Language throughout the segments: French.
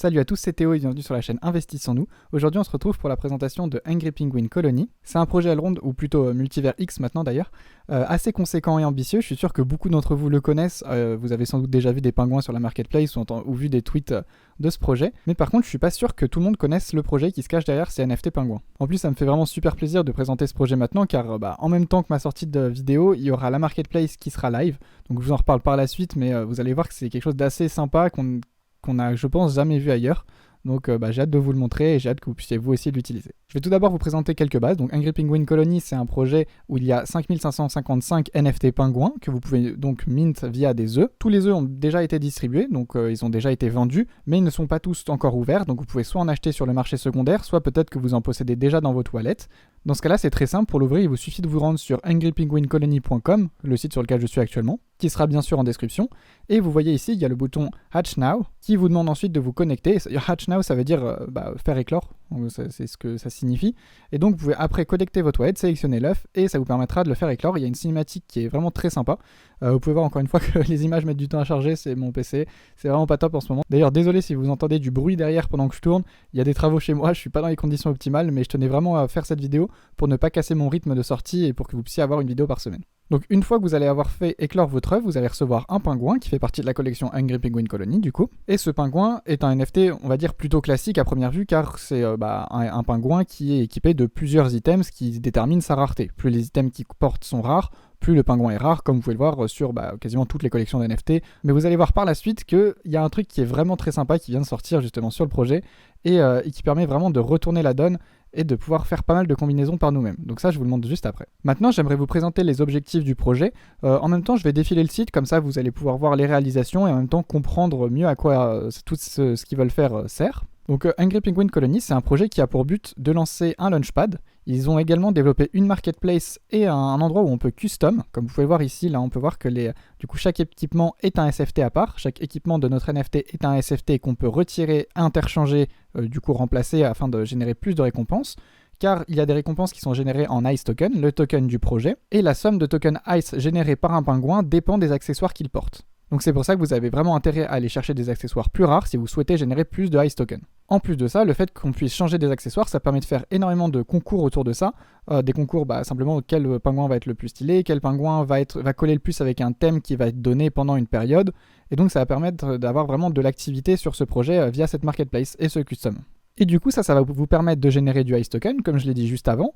Salut à tous, c'est Théo et bienvenue sur la chaîne Investissons-nous. Aujourd'hui on se retrouve pour la présentation de Angry Penguin Colony. C'est un projet Elrond, ou plutôt Multivers X maintenant d'ailleurs, assez conséquent et ambitieux. Je suis sûr que beaucoup d'entre vous le connaissent, vous avez sans doute déjà vu des pingouins sur la marketplace ou vu des tweets de ce projet. Mais par contre je suis pas sûr que tout le monde connaisse le projet qui se cache derrière ces NFT pingouins. En plus ça me fait vraiment super plaisir de présenter ce projet maintenant car en même temps que ma sortie de vidéo, il y aura la marketplace qui sera live. Donc je vous en reparle par la suite, mais vous allez voir que c'est quelque chose d'assez sympa qu'on a, je pense, jamais vu ailleurs. Donc j'ai hâte de vous le montrer et j'ai hâte que vous puissiez vous aussi l'utiliser. Je vais tout d'abord vous présenter quelques bases. Donc Angry Penguin Colony, c'est un projet où il y a 5555 NFT pingouins que vous pouvez donc mint via des œufs. Tous les œufs ont déjà été distribués, donc ils ont déjà été vendus, mais ils ne sont pas tous encore ouverts. Donc vous pouvez soit en acheter sur le marché secondaire, soit peut-être que vous en possédez déjà dans votre wallet. Dans ce cas-là, c'est très simple. Pour l'ouvrir, il vous suffit de vous rendre sur angrypenguincolony.com, le site sur lequel je suis actuellement, qui sera bien sûr en description. Et vous voyez ici, il y a le bouton Hatch Now, qui vous demande ensuite de vous connecter. Hatch Now, ça veut dire faire éclore, c'est ce que ça signifie. Et donc, vous pouvez après connecter votre wallet, sélectionner l'œuf, et ça vous permettra de le faire éclore. Il y a une cinématique qui est vraiment très sympa. Vous pouvez voir encore une fois que les images mettent du temps à charger, c'est mon PC. C'est vraiment pas top en ce moment. D'ailleurs, désolé si vous entendez du bruit derrière pendant que je tourne. Il y a des travaux chez moi, je suis pas dans les conditions optimales, mais je tenais vraiment à faire cette vidéo pour ne pas casser mon rythme de sortie et pour que vous puissiez avoir une vidéo par semaine. Donc une fois que vous allez avoir fait éclore votre œuf, vous allez recevoir un pingouin qui fait partie de la collection Angry Penguin Colony du coup. Et ce pingouin est un NFT, on va dire plutôt classique à première vue car c'est un pingouin qui est équipé de plusieurs items, ce qui détermine sa rareté. Plus les items qu'il porte sont rares, plus le pingouin est rare, comme vous pouvez le voir sur quasiment toutes les collections d'NFT. Mais vous allez voir par la suite qu'il y a un truc qui est vraiment très sympa qui vient de sortir justement sur le projet et qui permet vraiment de retourner la donne et de pouvoir faire pas mal de combinaisons par nous-mêmes. Donc ça, je vous le montre juste après. Maintenant, j'aimerais vous présenter les objectifs du projet. En même temps, je vais défiler le site, comme ça vous allez pouvoir voir les réalisations et en même temps comprendre mieux à quoi tout ce qu'ils veulent faire sert. Donc Angry Penguin Colony, c'est un projet qui a pour but de lancer un launchpad. Ils ont également développé une marketplace et un endroit où on peut custom. Comme vous pouvez voir ici, là on peut voir que chaque équipement est un SFT à part. Chaque équipement de notre NFT est un SFT qu'on peut retirer, interchanger, remplacer afin de générer plus de récompenses. Car il y a des récompenses qui sont générées en Ice Token, le token du projet. Et la somme de tokens Ice générés par un pingouin dépend des accessoires qu'il porte. Donc c'est pour ça que vous avez vraiment intérêt à aller chercher des accessoires plus rares si vous souhaitez générer plus de Ice Token. En plus de ça, le fait qu'on puisse changer des accessoires, ça permet de faire énormément de concours autour de ça. Des concours simplement quel pingouin va être le plus stylé, quel pingouin va coller le plus avec un thème qui va être donné pendant une période. Et donc ça va permettre d'avoir vraiment de l'activité sur ce projet via cette marketplace et ce custom. Et du coup ça va vous permettre de générer du Ice Token, comme je l'ai dit juste avant.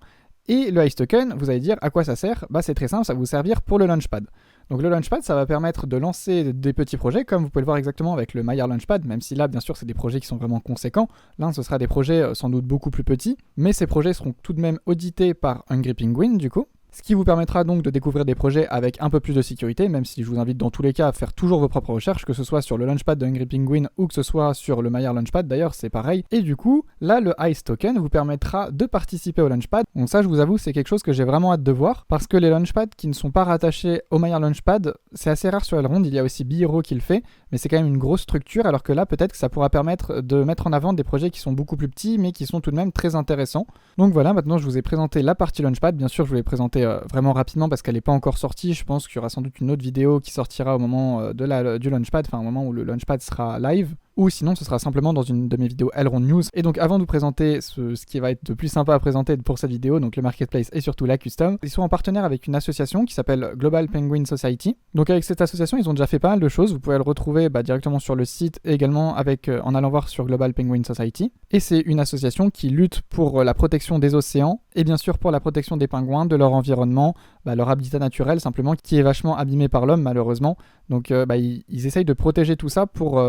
Et le Ice Token, vous allez dire à quoi ça sert ? C'est très simple, ça va vous servir pour le Launchpad. Donc le Launchpad, ça va permettre de lancer des petits projets, comme vous pouvez le voir exactement avec le Maiar Launchpad, même si là, bien sûr, c'est des projets qui sont vraiment conséquents. Là, ce sera des projets sans doute beaucoup plus petits, mais ces projets seront tout de même audités par Angry Penguin, du coup. Ce qui vous permettra donc de découvrir des projets avec un peu plus de sécurité, même si je vous invite dans tous les cas à faire toujours vos propres recherches, que ce soit sur le Launchpad de Angry Penguin ou que ce soit sur le Maiar Launchpad, d'ailleurs c'est pareil. Et du coup, là le Ice Token vous permettra de participer au Launchpad. Donc ça je vous avoue c'est quelque chose que j'ai vraiment hâte de voir, parce que les Launchpads qui ne sont pas rattachés au Maiar Launchpad, c'est assez rare sur Elrond, il y a aussi Bihero qui le fait, mais c'est quand même une grosse structure, alors que là peut-être que ça pourra permettre de mettre en avant des projets qui sont beaucoup plus petits, mais qui sont tout de même très intéressants. Donc voilà, maintenant je vous ai présenté la partie Launchpad, bien sûr je vous l'ai présenté vraiment rapidement parce qu'elle n'est pas encore sortie. Je pense qu'il y aura sans doute une autre vidéo qui sortira au moment du Launchpad, enfin au moment où le Launchpad sera live. Ou sinon ce sera simplement dans une de mes vidéos Elrond News. Et donc avant de vous présenter ce qui va être le plus sympa à présenter pour cette vidéo, donc le marketplace et surtout la custom, ils sont en partenaire avec une association qui s'appelle Global Penguin Society. Donc avec cette association ils ont déjà fait pas mal de choses, vous pouvez le retrouver directement sur le site et également en allant voir sur Global Penguin Society. Et c'est une association qui lutte pour la protection des océans et bien sûr pour la protection des pingouins, de leur environnement, leur habitat naturel simplement qui est vachement abîmé par l'homme malheureusement. Donc ils essayent de protéger tout ça pour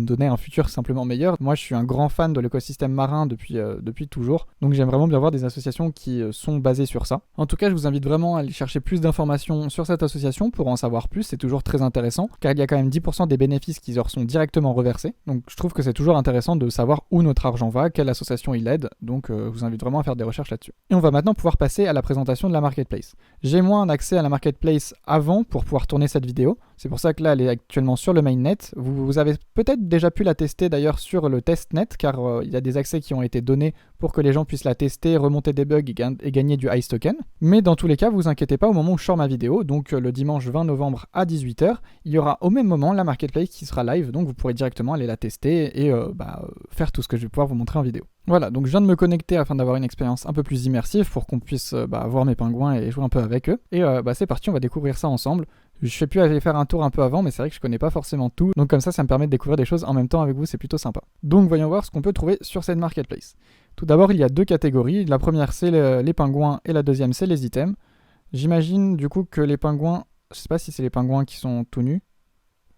donner un futur simplement meilleur. Moi je suis un grand fan de l'écosystème marin depuis toujours, donc j'aime vraiment bien voir des associations qui sont basées sur ça. En tout cas je vous invite vraiment à aller chercher plus d'informations sur cette association pour en savoir plus, c'est toujours très intéressant car il y a quand même 10% des bénéfices qui leur sont directement reversés, donc je trouve que c'est toujours intéressant de savoir où notre argent va, quelle association il aide, donc je vous invite vraiment à faire des recherches là-dessus. Et on va maintenant pouvoir passer à la présentation de la marketplace. J'ai moi un accès à la marketplace avant pour pouvoir tourner cette vidéo, C'est pour ça que là, elle est actuellement sur le mainnet. Vous avez peut-être déjà pu la tester d'ailleurs sur le testnet, car il y a des accès qui ont été donnés pour que les gens puissent la tester, remonter des bugs et gagner du Ice Token. Mais dans tous les cas, vous inquiétez pas, au moment où je sors ma vidéo, donc le dimanche 20 novembre à 18h, il y aura au même moment la marketplace qui sera live, donc vous pourrez directement aller la tester et faire tout ce que je vais pouvoir vous montrer en vidéo. Voilà, donc je viens de me connecter afin d'avoir une expérience un peu plus immersive pour qu'on puisse voir mes pingouins et jouer un peu avec eux. Et c'est parti, on va découvrir ça ensemble. Je fais plus aller faire un tour un peu avant, mais c'est vrai que je connais pas forcément tout. Donc comme ça me permet de découvrir des choses en même temps avec vous, c'est plutôt sympa. Donc voyons voir ce qu'on peut trouver sur cette marketplace. Tout d'abord, il y a deux catégories. La première, c'est les pingouins et la deuxième, c'est les items. J'imagine du coup que les pingouins, je sais pas si c'est les pingouins qui sont tout nus.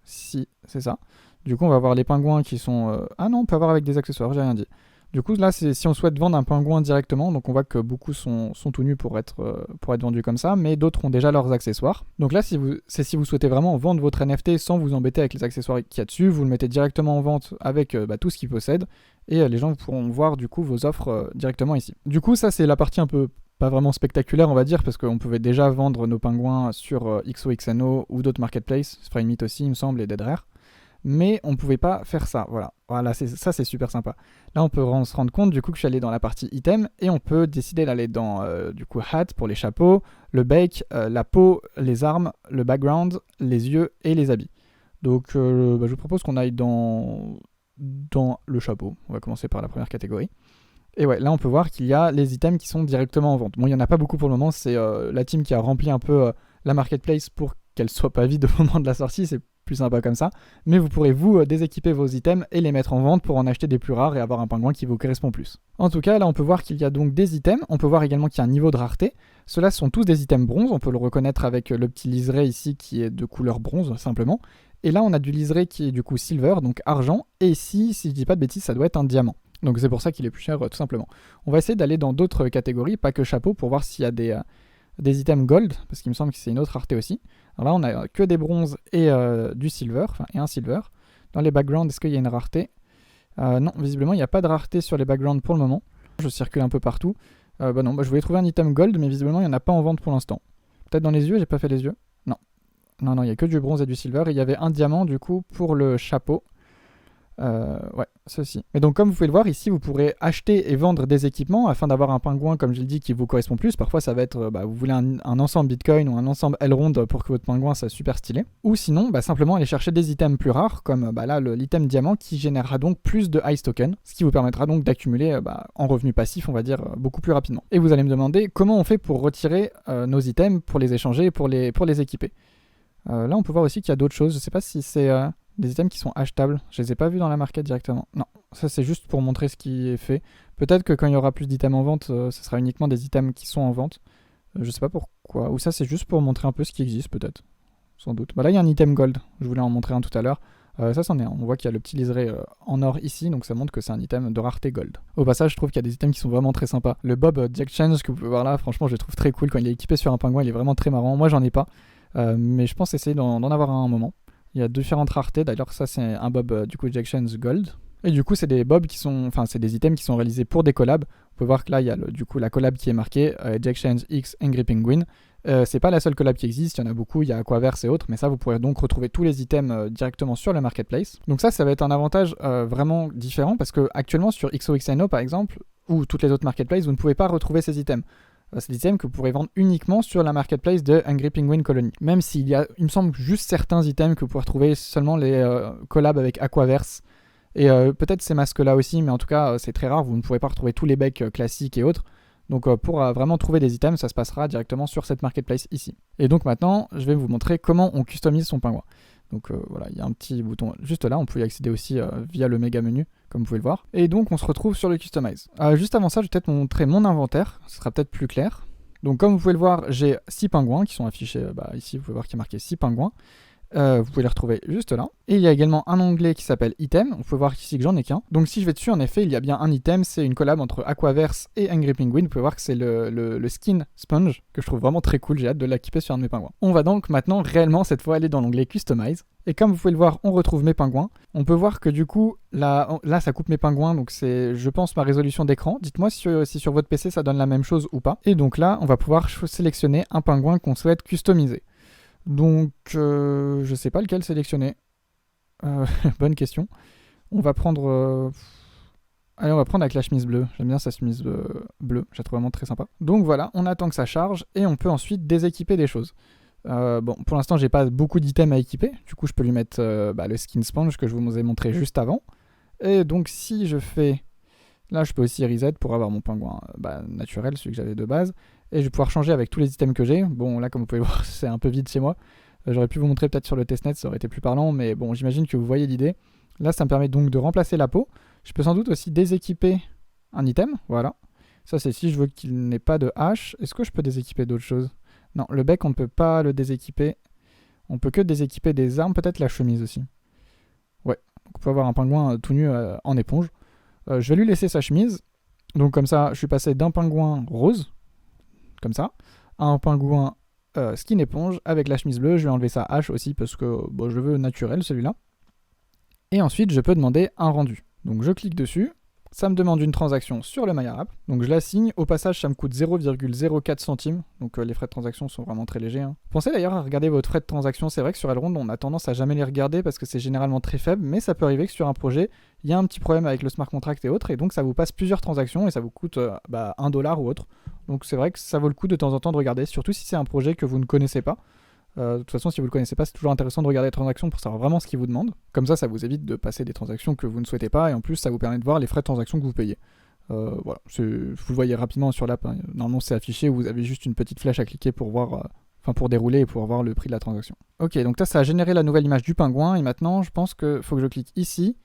Si, c'est ça. Du coup, on va voir les pingouins qui sont... Ah non, on peut avoir avec des accessoires, j'ai rien dit. Du coup, là, c'est si on souhaite vendre un pingouin directement, donc on voit que beaucoup sont tout nus pour être vendus comme ça, mais d'autres ont déjà leurs accessoires. Donc là, si vous souhaitez vraiment vendre votre NFT sans vous embêter avec les accessoires qu'il y a dessus, vous le mettez directement en vente avec tout ce qu'il possède, et les gens pourront voir du coup vos offres directement ici. Du coup, ça c'est la partie un peu pas vraiment spectaculaire, on va dire, parce qu'on pouvait déjà vendre nos pingouins sur XOXNO ou d'autres marketplaces, Framemeet aussi, il me semble, et Deadrare. Mais on ne pouvait pas faire ça, voilà, ça c'est super sympa. Là on peut se rendre compte du coup que je suis allé dans la partie item et on peut décider d'aller dans du coup hat pour les chapeaux, le bec, la peau, les armes, le background, les yeux et les habits. Donc je vous propose qu'on aille dans le chapeau, on va commencer par la première catégorie. Et ouais, là on peut voir qu'il y a les items qui sont directement en vente. Bon, il n'y en a pas beaucoup pour le moment, c'est la team qui a rempli un peu la marketplace pour qu'elle soit pas vide au moment de la sortie, c'est plus sympa comme ça. Mais vous pourrez vous déséquiper vos items et les mettre en vente pour en acheter des plus rares et avoir un pingouin qui vous correspond plus. En tout cas, là on peut voir qu'il y a donc des items, on peut voir également qu'il y a un niveau de rareté. Ceux-là sont tous des items bronze, on peut le reconnaître avec le petit liseré ici qui est de couleur bronze simplement. Et là on a du liseré qui est du coup silver, donc argent, et ici, si je dis pas de bêtises, ça doit être un diamant. Donc c'est pour ça qu'il est plus cher tout simplement. On va essayer d'aller dans d'autres catégories, pas que chapeau, pour voir s'il y a des items gold, parce qu'il me semble que c'est une autre rareté aussi. Alors là on a que des bronzes et du silver, et un silver. Dans les backgrounds, est-ce qu'il y a une rareté? Non, visiblement il n'y a pas de rareté sur les backgrounds pour le moment. Je circule un peu partout. Non, je voulais trouver un item gold, mais visiblement il n'y en a pas en vente pour l'instant. Peut-être dans les yeux, j'ai pas fait les yeux. Non, il n'y a que du bronze et du silver. Et il y avait un diamant du coup pour le chapeau. Ouais, ceci. Mais donc comme vous pouvez le voir ici, vous pourrez acheter et vendre des équipements afin d'avoir un pingouin, comme je l'ai dit, qui vous correspond plus. Parfois ça va être, vous voulez un ensemble Bitcoin ou un ensemble Elrond pour que votre pingouin soit super stylé. Ou sinon, simplement aller chercher des items plus rares, comme là l'item diamant qui générera donc plus de Ice Token, ce qui vous permettra donc d'accumuler en revenu passif, on va dire, beaucoup plus rapidement. Et vous allez me demander comment on fait pour retirer nos items, pour les échanger et pour les équiper. Là on peut voir aussi qu'il y a d'autres choses, je sais pas si c'est... des items qui sont achetables. Je les ai pas vus dans la market directement. Non, ça c'est juste pour montrer ce qui est fait. Peut-être que quand il y aura plus d'items en vente, ce sera uniquement des items qui sont en vente. Je sais pas pourquoi. Ou ça c'est juste pour montrer un peu ce qui existe peut-être. Sans doute. Là il y a un item gold. Je voulais en montrer un tout à l'heure. Ça c'en est un. On voit qu'il y a le petit liseré en or ici, donc ça montre que c'est un item de rareté gold. Au passage, je trouve qu'il y a des items qui sont vraiment très sympas. Le Bob Jack Change que vous pouvez voir là, franchement je le trouve très cool. Quand il est équipé sur un pingouin, il est vraiment très marrant. Moi j'en ai pas. Mais je pense essayer d'en avoir un moment. Il y a différentes raretés, d'ailleurs ça c'est un bob du coup Ejections Gold. Et du coup c'est des bobs qui sont, c'est des items qui sont réalisés pour des collabs. Vous pouvez voir que là il y a du coup la collab qui est marquée, Ejections X Angry Penguin. C'est pas la seule collab qui existe, il y en a beaucoup, il y a Aquaverse et autres, mais ça vous pourrez donc retrouver tous les items directement sur le marketplace. Donc ça va être un avantage vraiment différent parce que actuellement sur XOXNO par exemple, ou toutes les autres marketplaces, vous ne pouvez pas retrouver ces items. C'est des items que vous pourrez vendre uniquement sur la marketplace de Angry Penguin Colony. Même s'il y a, il me semble, juste certains items que vous pourrez retrouver seulement les collabs avec Aquaverse. Et peut-être ces masques-là aussi, mais en tout cas, c'est très rare. Vous ne pourrez pas retrouver tous les becs classiques et autres. Donc pour vraiment trouver des items, ça se passera directement sur cette marketplace ici. Et donc maintenant, je vais vous montrer comment on customise son pingouin. Donc voilà, il y a un petit bouton juste là, on peut y accéder aussi via le méga menu, comme vous pouvez le voir. Et donc on se retrouve sur le Customize. Juste avant ça, je vais peut-être montrer mon inventaire, ce sera peut-être plus clair. Donc comme vous pouvez le voir, j'ai 6 pingouins qui sont affichés ici, vous pouvez voir qu'il y a marqué 6 pingouins. Vous pouvez les retrouver juste là. Et il y a également un onglet qui s'appelle Item. On peut voir ici que j'en ai qu'un. Donc si je vais dessus, en effet, il y a bien un item. C'est une collab entre Aquaverse et Angry Penguin. Vous pouvez voir que c'est le skin Sponge, que je trouve vraiment très cool. J'ai hâte de l'équiper sur un de mes pingouins. On va donc maintenant réellement cette fois aller dans l'onglet Customize. Et comme vous pouvez le voir, on retrouve mes pingouins. On peut voir que du coup, là ça coupe mes pingouins. Donc c'est, je pense, ma résolution d'écran. Dites-moi si sur votre PC ça donne la même chose ou pas. Et donc là, on va pouvoir sélectionner un pingouin qu'on souhaite customiser. Donc, je sais pas lequel sélectionner. Bonne question. On va prendre... Allez, on va prendre avec la chemise bleue. J'aime bien sa chemise bleue. Je la trouve vraiment très sympa. Donc voilà, on attend que ça charge et on peut ensuite déséquiper des choses. Bon, pour l'instant, j'ai pas beaucoup d'items à équiper. Du coup, je peux lui mettre le skin sponge que je vous ai montré juste avant. Et donc, si je fais... Là, je peux aussi reset pour avoir mon pingouin naturel, celui que j'avais de base. Et je vais pouvoir changer avec tous les items que j'ai. Bon, là, comme vous pouvez voir, c'est un peu vide chez moi. J'aurais pu vous montrer peut-être sur le testnet, ça aurait été plus parlant. Mais bon, j'imagine que vous voyez l'idée. Là, ça me permet donc de remplacer la peau. Je peux sans doute aussi déséquiper un item. Voilà. Ça, c'est si je veux qu'il n'ait pas de hache. Est-ce que je peux déséquiper d'autres choses? Non, le bec, on ne peut pas le déséquiper. On peut que déséquiper des armes, peut-être la chemise aussi. Ouais, donc on peut avoir un pingouin tout nu en éponge. Je vais lui laisser sa chemise. Donc comme ça, je suis passé d'un pingouin rose, comme ça, à un pingouin skin éponge avec la chemise bleue. Je vais enlever sa hache aussi parce que je le veux naturel celui-là. Et ensuite, je peux demander un rendu. Donc je clique dessus. Ça me demande une transaction sur le MyArab. Donc je la signe. Au passage, ça me coûte 0,04 centimes. Donc les frais de transaction sont vraiment très légers. Pensez d'ailleurs à regarder votre frais de transaction. C'est vrai que sur Elrond, on a tendance à jamais les regarder parce que c'est généralement très faible. Mais ça peut arriver que sur un projet, il y a un petit problème avec le smart contract et autres. Et donc ça vous passe plusieurs transactions et ça vous coûte $1 ou autre. Donc c'est vrai que ça vaut le coup de temps en temps de regarder. Surtout si c'est un projet que vous ne connaissez pas. De toute façon, si vous ne le connaissez pas, c'est toujours intéressant de regarder les transactions pour savoir vraiment ce qu'ils vous demandent. Comme ça vous évite de passer des transactions que vous ne souhaitez pas, et en plus, ça vous permet de voir les frais de transaction que vous payez. Voilà, vous le voyez rapidement sur l'app. Hein. Normalement, c'est affiché, vous avez juste une petite flèche à cliquer pour voir, pour dérouler et pour voir le prix de la transaction. Ok, donc ça a généré la nouvelle image du pingouin, et maintenant, je pense qu'il faut que je clique ici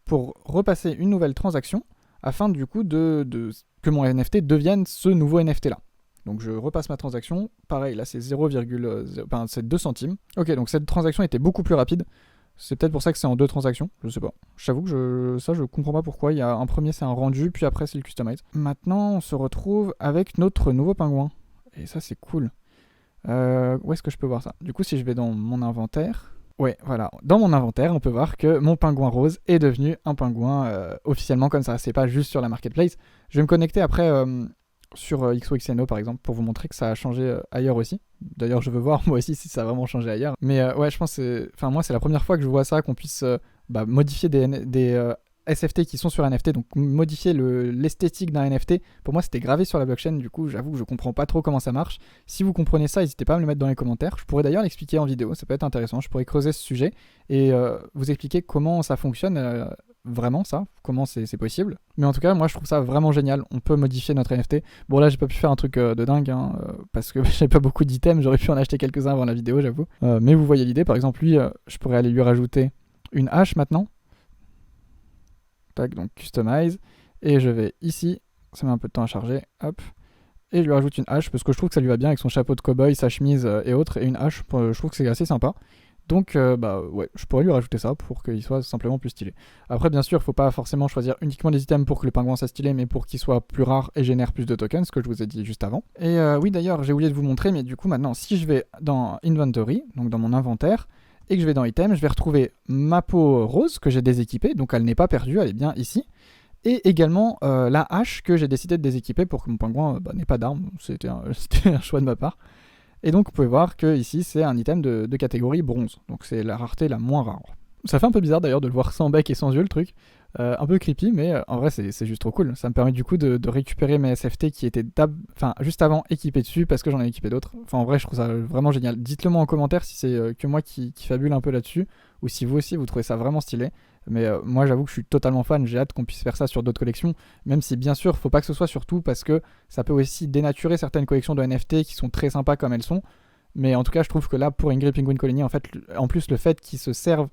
pour repasser une nouvelle transaction, afin du coup que mon NFT devienne ce nouveau NFT là. Donc je repasse ma transaction, pareil là c'est 2 centimes. Ok, donc cette transaction était beaucoup plus rapide. C'est peut-être pour ça que c'est en 2 transactions, je sais pas. J'avoue que je comprends pas pourquoi. Il y a un premier c'est un rendu, puis après c'est le customize. Maintenant on se retrouve avec notre nouveau pingouin. Et ça c'est cool. Où est-ce que je peux voir ça? Du coup si je vais dans mon inventaire... Ouais, voilà. Dans mon inventaire, on peut voir que mon pingouin rose est devenu un pingouin officiellement comme ça. C'est pas juste sur la marketplace. Je vais me connecter après... sur XOXNO par exemple pour vous montrer que ça a changé ailleurs aussi. D'ailleurs je veux voir moi aussi si ça a vraiment changé ailleurs. Mais ouais je pense moi c'est la première fois que je vois ça, qu'on puisse modifier des SFT qui sont sur NFT, donc modifier l'esthétique d'un NFT. Pour moi c'était gravé sur la blockchain, du coup j'avoue que je comprends pas trop comment ça marche. Si vous comprenez ça, n'hésitez pas à me le mettre dans les commentaires. Je pourrais d'ailleurs l'expliquer en vidéo, ça peut être intéressant. Je pourrais creuser ce sujet et vous expliquer comment ça fonctionne vraiment ça, comment c'est possible. Mais en tout cas, moi je trouve ça vraiment génial. On peut modifier notre NFT. Bon là, j'ai pas pu faire un truc de dingue parce que j'ai pas beaucoup d'items. J'aurais pu en acheter quelques-uns avant la vidéo, j'avoue. Mais vous voyez l'idée. Par exemple, lui, je pourrais aller lui rajouter une hache maintenant. Tac, donc customize. Et je vais ici. Ça met un peu de temps à charger. Hop. Et je lui rajoute une hache parce que je trouve que ça lui va bien avec son chapeau de cow-boy, sa chemise et autres. Et une hache, je trouve que c'est assez sympa. Donc, ouais, je pourrais lui rajouter ça pour qu'il soit simplement plus stylé. Après, bien sûr, il ne faut pas forcément choisir uniquement des items pour que le pingouin soit stylé, mais pour qu'il soit plus rare et génère plus de tokens, ce que je vous ai dit juste avant. Et oui, d'ailleurs, j'ai oublié de vous montrer, mais du coup, maintenant, si je vais dans Inventory, donc dans mon inventaire, et que je vais dans Item, je vais retrouver ma peau rose que j'ai déséquipée, donc elle n'est pas perdue, elle est bien ici. Et également la hache que j'ai décidé de déséquiper pour que mon pingouin n'ait pas d'arme. C'était un choix de ma part. Et donc vous pouvez voir que ici c'est un item de catégorie bronze, donc c'est la rareté la moins rare. Ça fait un peu bizarre d'ailleurs de le voir sans bec et sans yeux le truc, un peu creepy, mais en vrai c'est juste trop cool. Ça me permet du coup de récupérer mes SFT qui étaient juste avant équipés dessus parce que j'en ai équipé d'autres. Enfin en vrai je trouve ça vraiment génial. Dites-le moi en commentaire si c'est que moi qui fabule un peu là-dessus, ou si vous aussi vous trouvez ça vraiment stylé. Mais moi j'avoue que je suis totalement fan, j'ai hâte qu'on puisse faire ça sur d'autres collections, même si bien sûr faut pas que ce soit sur tout parce que ça peut aussi dénaturer certaines collections de NFT qui sont très sympas comme elles sont. Mais en tout cas je trouve que là pour Angry Penguin Colony, en fait, en plus le fait qu'ils se servent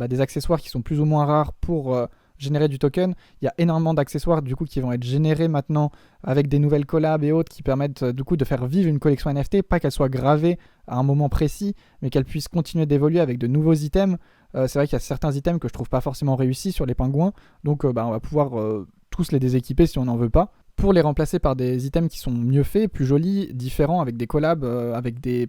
des accessoires qui sont plus ou moins rares pour générer du token, il y a énormément d'accessoires du coup qui vont être générés maintenant avec des nouvelles collabs et autres qui permettent du coup de faire vivre une collection NFT, pas qu'elle soit gravée à un moment précis, mais qu'elle puisse continuer d'évoluer avec de nouveaux items. C'est vrai qu'il y a certains items que je trouve pas forcément réussis sur les pingouins, donc on va pouvoir tous les déséquiper si on n'en veut pas, pour les remplacer par des items qui sont mieux faits, plus jolis, différents, avec des collabs,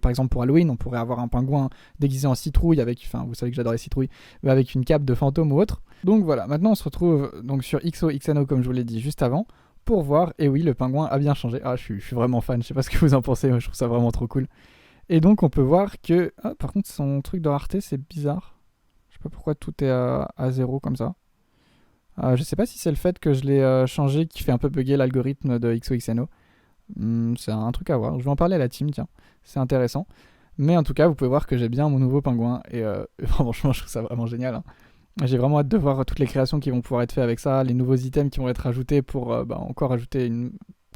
par exemple pour Halloween, on pourrait avoir un pingouin déguisé en citrouille, vous savez que j'adore les citrouilles, mais avec une cape de fantôme ou autre. Donc voilà, maintenant on se retrouve donc sur XOXNO comme je vous l'ai dit juste avant, pour voir, et oui le pingouin a bien changé. Ah je suis vraiment fan, je sais pas ce que vous en pensez, moi je trouve ça vraiment trop cool. Et donc on peut voir que... Ah, par contre son truc de rareté c'est bizarre. Je sais pas pourquoi tout est à 0 comme ça. Je sais pas si c'est le fait que je l'ai changé qui fait un peu bugger l'algorithme de XOXNO. C'est un truc à voir. Je vais en parler à la team, tiens. C'est intéressant. Mais en tout cas, vous pouvez voir que j'ai bien mon nouveau pingouin. Et franchement, je trouve ça vraiment génial, hein. J'ai vraiment hâte de voir toutes les créations qui vont pouvoir être faites avec ça, les nouveaux items qui vont être ajoutés pour encore ajouter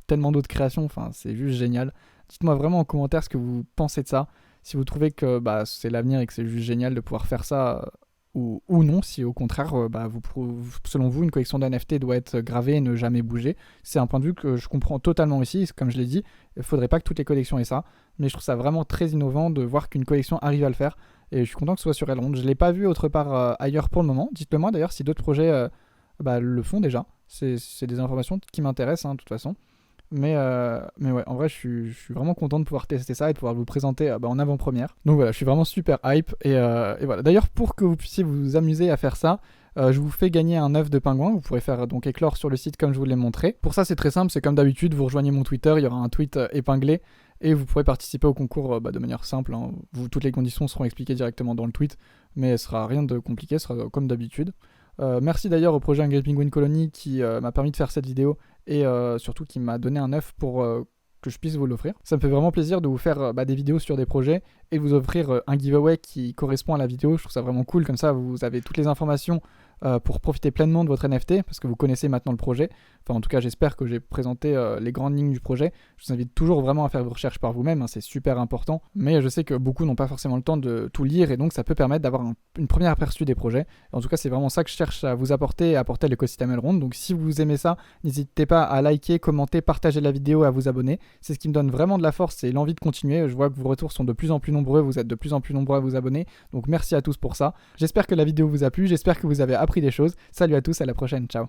tellement d'autres créations. Enfin, c'est juste génial. Dites-moi vraiment en commentaire ce que vous pensez de ça. Si vous trouvez que c'est l'avenir et que c'est juste génial de pouvoir faire ça ou non, si au contraire, selon vous, une collection d'NFT doit être gravée et ne jamais bouger. C'est un point de vue que je comprends totalement aussi. Comme je l'ai dit, il ne faudrait pas que toutes les collections aient ça. Mais je trouve ça vraiment très innovant de voir qu'une collection arrive à le faire. Et je suis content que ce soit sur Elrond. Je ne l'ai pas vu autre part ailleurs pour le moment. Dites-le moi d'ailleurs si d'autres projets le font déjà. C'est des informations qui m'intéressent, hein, de toute façon. Mais ouais, en vrai, je suis vraiment content de pouvoir tester ça et de pouvoir vous présenter en avant-première. Donc voilà, je suis vraiment super hype. Et voilà. D'ailleurs, pour que vous puissiez vous amuser à faire ça, je vous fais gagner un œuf de pingouin. Vous pourrez faire donc éclore sur le site comme je vous l'ai montré. Pour ça, c'est très simple. C'est comme d'habitude, vous rejoignez mon Twitter. Il y aura un tweet épinglé. Et vous pourrez participer au concours de manière simple, hein. Toutes les conditions seront expliquées directement dans le tweet. Mais ce sera rien de compliqué, ce sera comme d'habitude. Merci d'ailleurs au projet Angry Penguin Colony qui m'a permis de faire cette vidéo et surtout qui m'a donné un œuf pour que je puisse vous l'offrir. Ça me fait vraiment plaisir de vous faire des vidéos sur des projets et de vous offrir un giveaway qui correspond à la vidéo. Je trouve ça vraiment cool, comme ça vous avez toutes les informations pour profiter pleinement de votre NFT parce que vous connaissez maintenant le projet. Enfin en tout cas j'espère que j'ai présenté les grandes lignes du projet. Je vous invite toujours vraiment à faire vos recherches par vous-même, hein, c'est super important. Mais je sais que beaucoup n'ont pas forcément le temps de tout lire et donc ça peut permettre d'avoir une première aperçu des projets. En tout cas c'est vraiment ça que je cherche à vous apporter et à apporter à l'écosystème Elrond. Donc si vous aimez ça, n'hésitez pas à liker, commenter, partager la vidéo et à vous abonner. C'est ce qui me donne vraiment de la force et l'envie de continuer. Je vois que vos retours sont de plus en plus nombreux, vous êtes de plus en plus nombreux à vous abonner. Donc merci à tous pour ça. J'espère que la vidéo vous a plu, j'espère que vous avez appris des choses. Salut à tous, à la prochaine, ciao.